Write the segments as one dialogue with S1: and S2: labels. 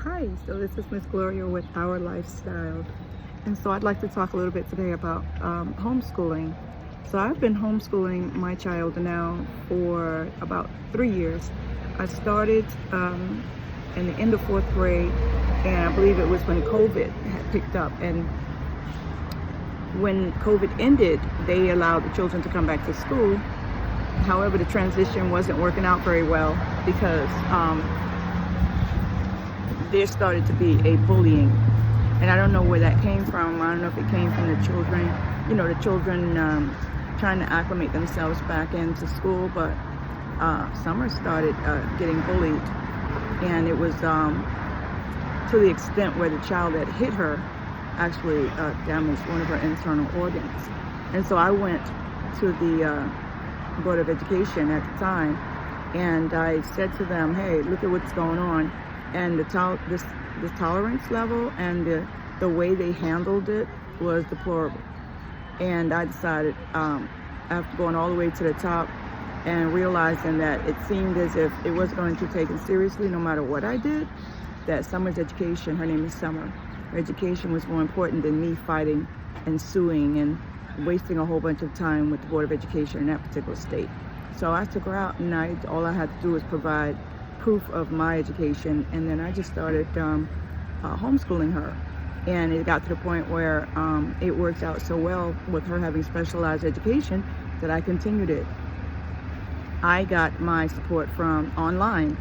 S1: Hi, so this is Miss Gloria with Our Lifestyle. And so I'd like to talk a little bit today about homeschooling. So I've been homeschooling my child now for about 3 years. I started in the end of fourth grade, and I believe it was when COVID had picked up. And when COVID ended, they allowed the children to come back to school. However, the transition wasn't working out very well because there started to be a bullying, and I don't know where that came from. I don't know if it came from the children, trying to acclimate themselves back into school, but Summer started getting bullied, and it was to the extent where the child that hit her actually damaged one of her internal organs. And so I went to the Board of Education at the time, and I said to them, hey, look at what's going on. And the tolerance level and the way they handled it was deplorable. And I decided, after going all the way to the top and realizing that it seemed as if it was going to be taken seriously no matter what I did, that Summer's education, her name is Summer, her education was more important than me fighting and suing and wasting a whole bunch of time with the Board of Education in that particular state. So I took her out, and all I had to do was provide proof of my education, and then I just started homeschooling her. And it got to the point where it worked out so well with her having specialized education that I continued it. I got my support from online.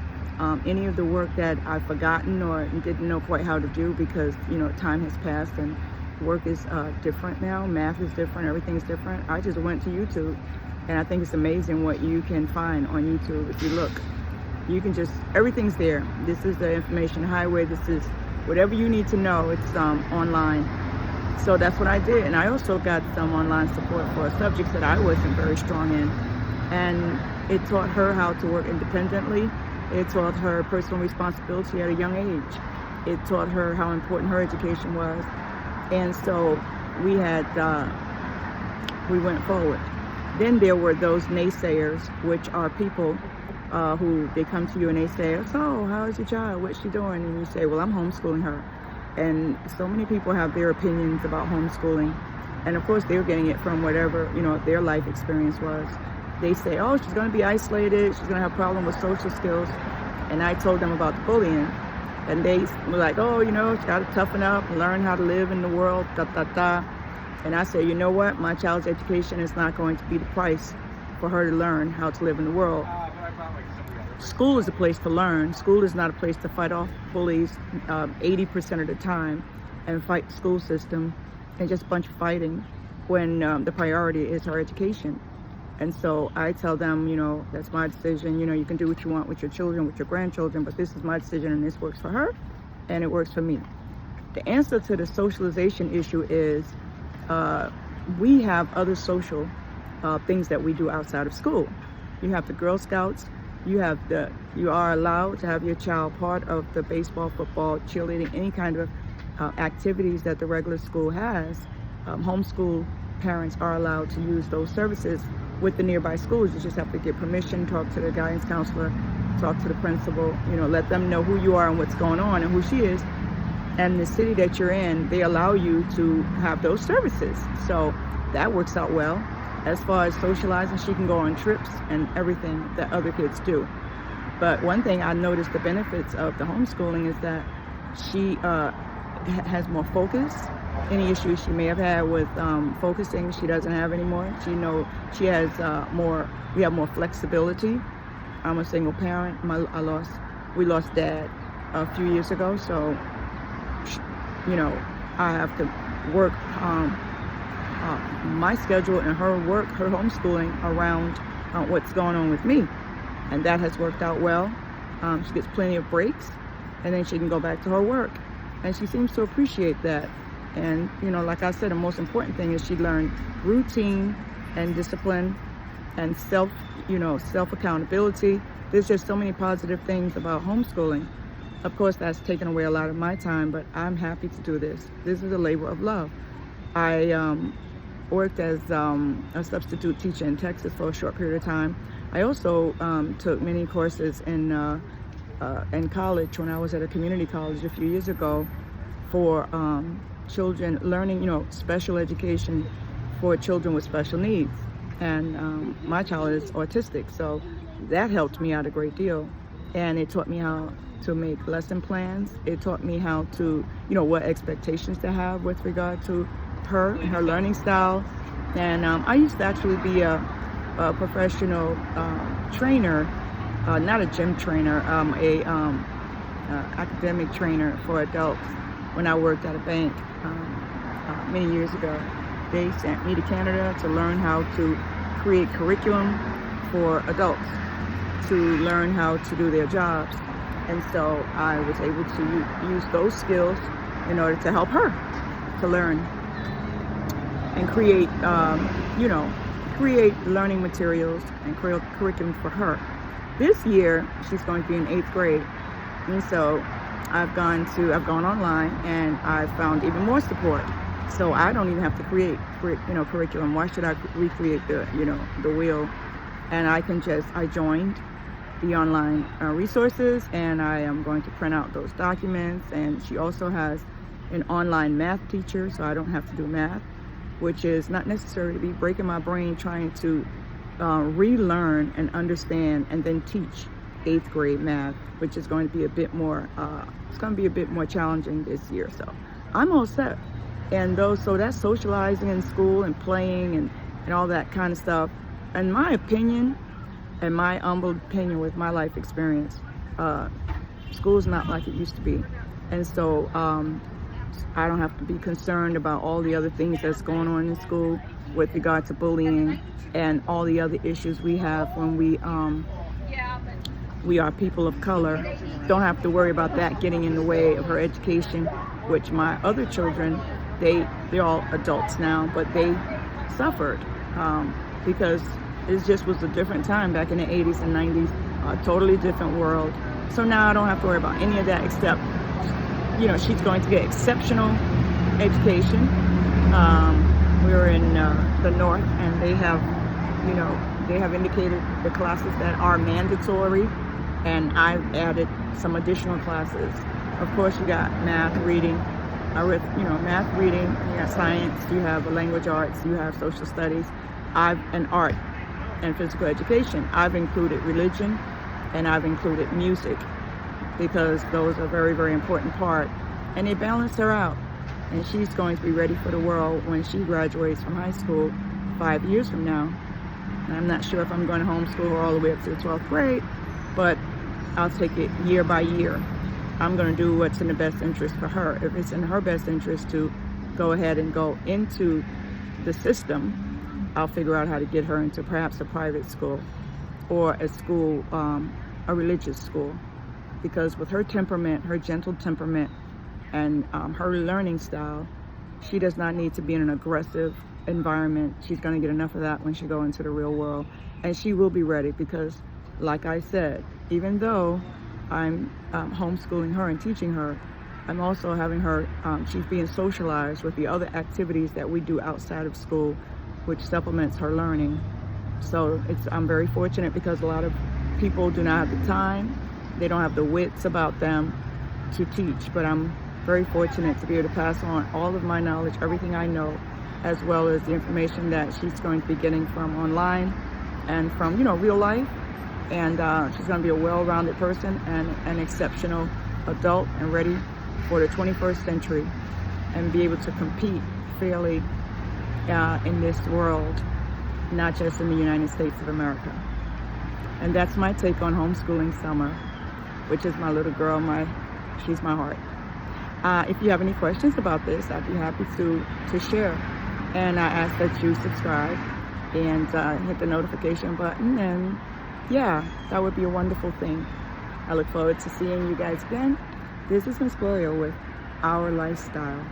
S1: Any of the work that I've forgotten or didn't know quite how to do because time has passed and work is different now, math is different, everything's different. I just went to YouTube, and I think it's amazing what you can find on YouTube if you look. You can everything's there. This is the information highway. This is whatever you need to know. It's online. So that's what I did. And I also got some online support for subjects that I wasn't very strong in. And it taught her how to work independently. It taught her personal responsibility at a young age. It taught her how important her education was. And so we went forward. Then there were those naysayers, which are people who they come to you and they say, so how is your child? What's she doing? And you say, well, I'm homeschooling her. And so many people have their opinions about homeschooling. And of course, they're getting it from whatever, their life experience was. They say, oh, she's going to be isolated. She's going to have a problem with social skills. And I told them about the bullying. And they were like, oh, she got to toughen up, learn how to live in the world, And I said, you know what? My child's education is not going to be the price for her to learn how to live in the world. School is a place to learn. School is not a place to fight off bullies 80% of the time and fight the school system and just a bunch of fighting when the priority is her education. And so I tell them, that's my decision. You can do what you want with your children, with your grandchildren, but this is my decision and this works for her and it works for me. The answer to the socialization issue is we have other social things that we do outside of school. You have the Girl Scouts. You are allowed to have your child part of the baseball, football, cheerleading, any kind of activities that the regular school has. Homeschool parents are allowed to use those services with the nearby schools. You just have to get permission, talk to the guidance counselor, talk to the principal, let them know who you are and what's going on and who she is. And the city that you're in, they allow you to have those services. So that works out well. As far as socializing, she can go on trips and everything that other kids do. But one thing I noticed the benefits of the homeschooling is that she has more focus. Any issues she may have had with focusing, she doesn't have anymore. She has we have more flexibility. I'm a single parent. We lost dad a few years ago, so I have to work my schedule and her homeschooling around what's going on with me. And that has worked out well. She gets plenty of breaks, and then she can go back to her work. And she seems to appreciate that. And, like I said, the most important thing is she learned routine and discipline and self-accountability. There's just so many positive things about homeschooling. Of course, that's taken away a lot of my time, but I'm happy to do this. This is a labor of love. I worked as a substitute teacher in Texas for a short period of time. I also took many courses in in college, when I was at a community college a few years ago, for children learning, special education for children with special needs. And my child is autistic, so that helped me out a great deal. And it taught me how to make lesson plans. It taught me how to, what expectations to have with regard to her and her learning style. And I used to actually be a professional trainer, not a gym trainer, a academic trainer for adults when I worked at a bank many years ago. They sent me to Canada to learn how to create curriculum for adults to learn how to do their jobs. And so I was able to use those skills in order to help her to learn and create, create learning materials and curriculum for her. This year, she's going to be in 8th grade. And so I've gone online and I've found even more support. So I don't even have to create, curriculum. Why should I recreate the wheel? And I joined the online resources, and I am going to print out those documents. And she also has an online math teacher, so I don't have to do math, which is not necessary to be breaking my brain trying to relearn and understand and then teach 8th grade math, which is going to be a bit more, challenging this year. So I'm all set. And so that's socializing in school and playing and all that kind of stuff. In my opinion, and my humble opinion with my life experience, school is not like it used to be. And so I don't have to be concerned about all the other things that's going on in school with regard to bullying and all the other issues we have when we are people of color. Don't have to worry about that getting in the way of her education, which my other children, they're all adults now, but they suffered because it just was a different time back in the 80s and 90s, a totally different world. So now I don't have to worry about any of that except, she's going to get exceptional education. We're in the North, and they have indicated the classes that are mandatory, and I've added some additional classes. Of course, you got math, reading, math, reading, you got science, you have language arts, you have social studies, and art and physical education. I've included religion, and I've included music, because those are very, very important part, and they balance her out. And she's going to be ready for the world when she graduates from high school 5 years from now. And I'm not sure if I'm going to homeschool her all the way up to the 12th grade, but I'll take it year by year. I'm going to do what's in the best interest for her. If it's in her best interest to go ahead and go into the system, I'll figure out how to get her into perhaps a private school or a school, a religious school. Because with her temperament, her gentle temperament, and her learning style, she does not need to be in an aggressive environment. She's going to get enough of that when she goes into the real world. And she will be ready because, like I said, even though I'm homeschooling her and teaching her, I'm also having her, she's being socialized with the other activities that we do outside of school, which supplements her learning. So I'm very fortunate because a lot of people do not have the time, they don't have the wits about them to teach, but I'm very fortunate to be able to pass on all of my knowledge, everything I know, as well as the information that she's going to be getting from online and from, real life. And she's going to be a well-rounded person and an exceptional adult and ready for the 21st century and be able to compete fairly in this world, not just in the United States of America. And that's my take on homeschooling Summer, which is my little girl, she's my heart. If you have any questions about this, I'd be happy to share. And I ask that you subscribe and hit the notification button. And yeah, that would be a wonderful thing. I look forward to seeing you guys again. This is Miss Gloria with Our Lifestyle.